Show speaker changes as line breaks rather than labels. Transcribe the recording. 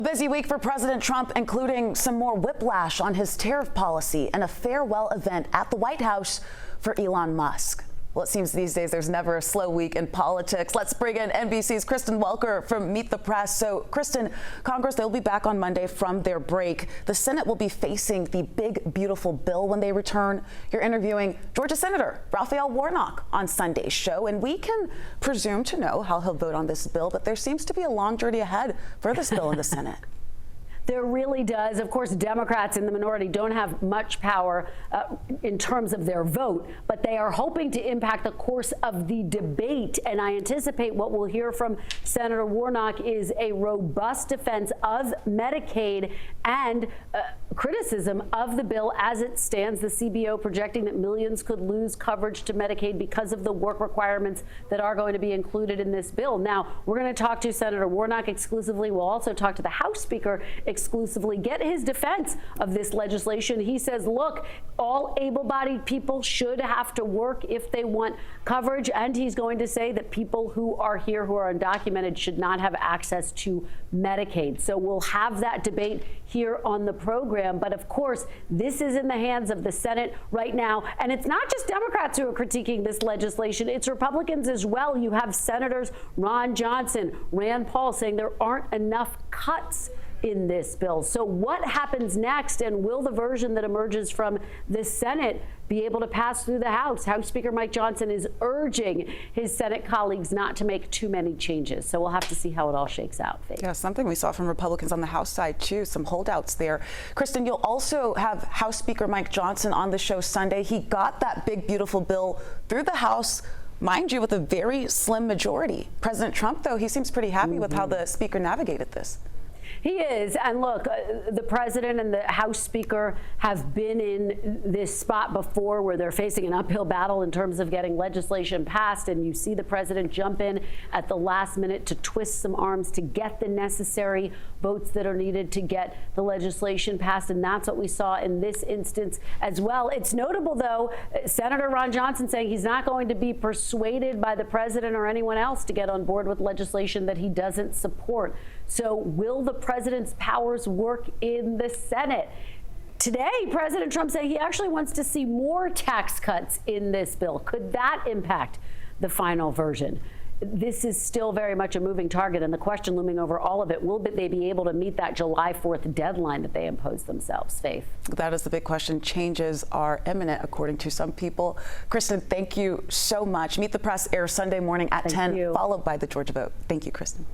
Busy week for President Trump, including some more whiplash on his tariff policy and a farewell event at the White House for Elon Musk. Well, it seems these days there's never a slow week in politics. Let's bring in NBC's Kristen Welker from Meet the Press. So, Kristen, Congress, they'll be back on Monday from their break. The Senate will be facing the big, beautiful bill when they return. You're interviewing Georgia Senator Raphael Warnock on Sunday's show, and we can presume to know how he'll vote on this bill, but there seems to be a long journey ahead for this bill in the Senate.
There really does. Of course, Democrats in the minority don't have much power in terms of their vote, but they are hoping to impact the course of the debate. And I anticipate what we'll hear from Senator Warnock is a robust defense of Medicaid and criticism of the bill as it stands. The CBO projecting that millions could lose coverage to Medicaid because of the work requirements that are going to be included in this bill. Now, we're going to talk to Senator Warnock exclusively. We'll also talk to the House Speaker exclusively, get his defense of this legislation. He says, look, all able-bodied people should have to work if they want coverage, and he's going to say that people who are here who are undocumented should not have access to Medicaid. So we'll have that debate here on the program. But of course, this is in the hands of the Senate right now. And it's not just Democrats who are critiquing this legislation. It's Republicans as well. You have Senators Ron Johnson, Rand Paul saying there aren't enough cuts in this bill. So what happens next, and will the version that emerges from the Senate be able to pass through the House? House Speaker Mike Johnson is urging his Senate colleagues not to make too many changes. So we'll have to see how it all shakes out, Faith.
Yeah, something we saw from Republicans on the House side, too, some holdouts there. Kristen, you'll also have House Speaker Mike Johnson on the show Sunday. He got that big, beautiful bill through the House, mind you, with a very slim majority. President Trump, though, he seems pretty happy with how the Speaker navigated this.
He is. And look, the president and the House Speaker have been in this spot before where they're facing an uphill battle in terms of getting legislation passed. And you see the president jump in at the last minute to twist some arms to get the necessary votes that are needed to get the legislation passed. And that's what we saw in this instance as well. It's notable, though, Senator Ron Johnson saying he's not going to be persuaded by the president or anyone else to get on board with legislation that he doesn't support. So will the president's powers work in the Senate? Today, President Trump said he actually wants to see more tax cuts in this bill. Could that impact the final version? This is still very much a moving target, and the question looming over all of it, will they be able to meet that July 4th deadline that they imposed themselves, Faith? That
is the big question. Changes are imminent, according to some people. Kristen, thank you so much. Meet the Press airs Sunday morning at 10, followed by the Georgia Vote. Thank you, Kristen.